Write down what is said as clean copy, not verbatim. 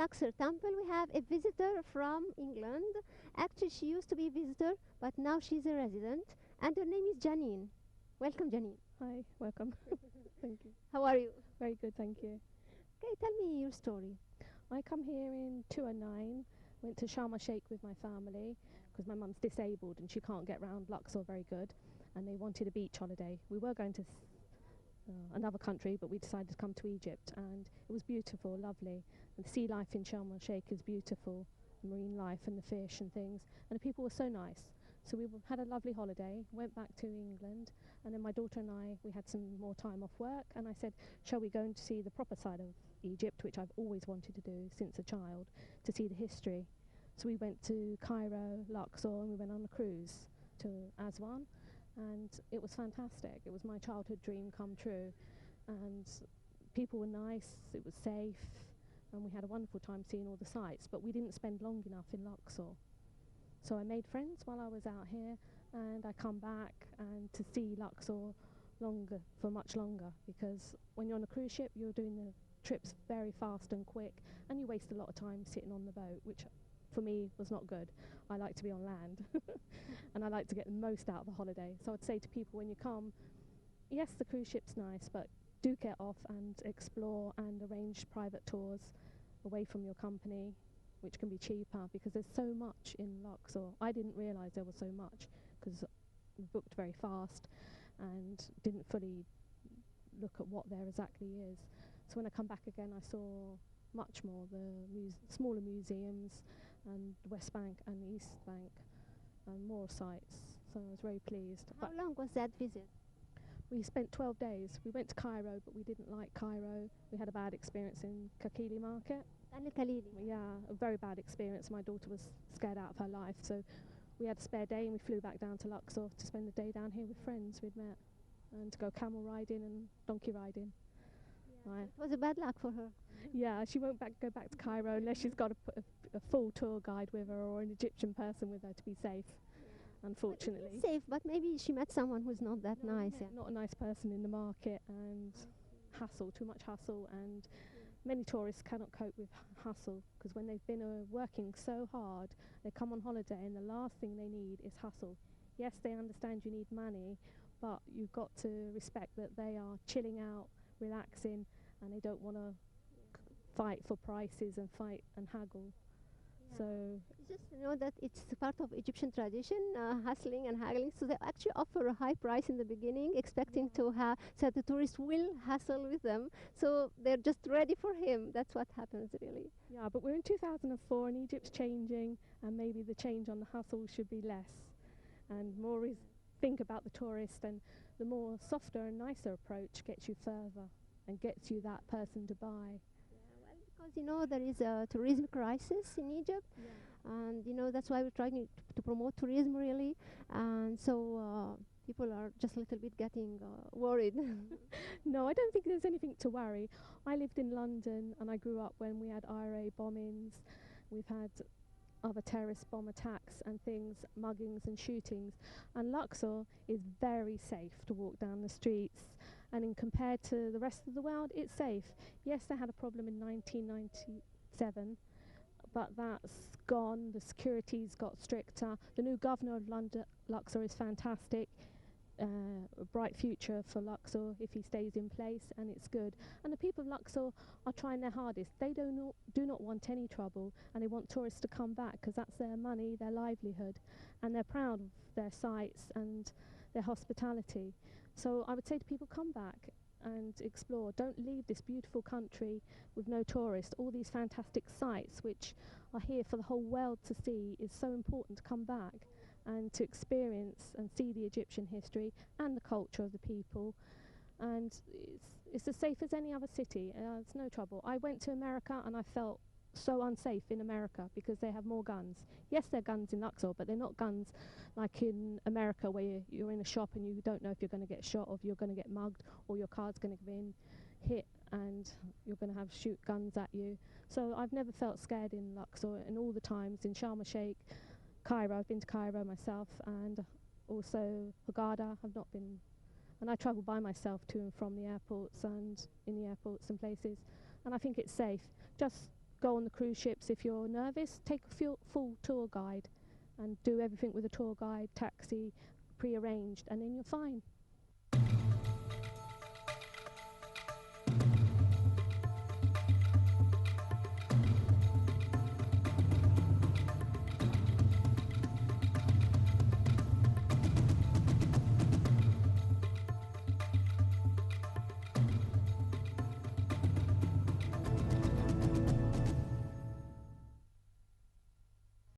Luxor Temple, we have a visitor from England. Actually, she used to be a visitor, but now she's a resident, and her name is Janine. Welcome, Janine. Hi, welcome. Thank you. How are you? Very good, thank you. Okay, tell me your story. I come here in 2009, went to Sharm el Sheikh with my family because my mum's disabled and she can't get round Luxor very good, and they wanted a beach holiday. We were going to another country, but we decided to come to Egypt, and it was beautiful, lovely. And the sea life in Sharm el Sheikh is beautiful, the marine life and the fish and things, and the people were so nice. So we had a lovely holiday, went back to England, and then my daughter and I, we had some more time off work, and I said, shall we go and see the proper side of Egypt, which I've always wanted to do since a child, to see the history. So we went to Cairo, Luxor, and we went on a cruise to Aswan, and it was fantastic. It was my childhood dream come true, and people were nice, it was safe, and we had a wonderful time seeing all the sights, but we didn't spend long enough in Luxor. So I made friends while I was out here, and I come back and to see Luxor for much longer, because when you're on a cruise ship, you're doing the trips very fast and quick, and you waste a lot of time sitting on the boat, which for me was not good. I like to be on land, and I like to get the most out of the holiday. So I'd say to people when you come, yes, the cruise ship's nice, but do get off and explore and arrange private tours away from your company, which can be cheaper, because there's so much in Luxor. I didn't realise there was so much because we booked very fast and didn't fully look at what there exactly is. So when I come back again, I saw much more, the smaller museums and West Bank and East Bank and more sites. So I was very pleased. How long was that visit? We spent 12 days. We went to Cairo, but we didn't like Cairo. We had a bad experience in Kakili Market. Yeah, a very bad experience. My daughter was scared out of her life, so we had a spare day and we flew back down to Luxor to spend the day down here with friends we'd met, and to go camel riding and donkey riding. Yeah, right. It was a bad luck for her. Yeah, she won't go back to Cairo unless she's got a full tour guide with her or an Egyptian person with her to be safe. Yeah. Unfortunately. But safe, but maybe she met someone who's not that nice. Yeah. Not a nice person in the market, and hassle, too much hassle, and many tourists cannot cope with hustle, because when they've been working so hard, they come on holiday and the last thing they need is hustle. Yes, they understand you need money, but you've got to respect that they are chilling out, relaxing, and they don't want to fight for prices and fight and haggle. Yeah. So just know that it's part of Egyptian tradition, hustling and haggling. So they actually offer a high price in the beginning, expecting to have, so the tourists will hustle with them. So they're just ready for him. That's what happens, really. Yeah, but we're in 2004 and Egypt's changing, and maybe the change on the hustle should be less, and more is think about the tourist, and the more softer and nicer approach gets you further and gets you that person to buy. Because, you know, there is a tourism crisis in Egypt, and, you know, that's why we're trying to promote tourism, really. And so people are just a little bit getting worried. No, I don't think there's anything to worry. I lived in London, and I grew up when we had IRA bombings. We've had other terrorist bomb attacks and things, muggings and shootings. And Luxor is very safe to walk down the streets. And in compared to the rest of the world, it's safe. Yes, they had a problem in 1997, but that's gone. The security's got stricter. The new governor of London, Luxor, is fantastic. A bright future for Luxor if he stays in place, and it's good. And the people of Luxor are trying their hardest. They do not want any trouble, and they want tourists to come back because that's their money, their livelihood, and they're proud of their sites and their hospitality. So I would say to people, come back and explore. Don't leave this beautiful country with no tourists. All these fantastic sites which are here for the whole world to see is so important to come back and to experience and see the Egyptian history and the culture of the people. And it's as safe as any other city. It's no trouble. I went to America and I felt so unsafe in America because they have more guns. Yes, there are guns in Luxor, but they're not guns like in America where you're in a shop and you don't know if you're going to get shot or if you're going to get mugged or your car's going to be hit and you're going to have shoot guns at you. So I've never felt scared in Luxor, and all the times in Sharm el Sheikh, Cairo, I've been to Cairo myself, and also Hurghada, I've not been, and I travel by myself to and from the airports and in the airports and places, and I think it's safe. Just go on the cruise ships if you're nervous. Take a full tour guide and do everything with a tour guide, taxi, pre-arranged, and then you're fine.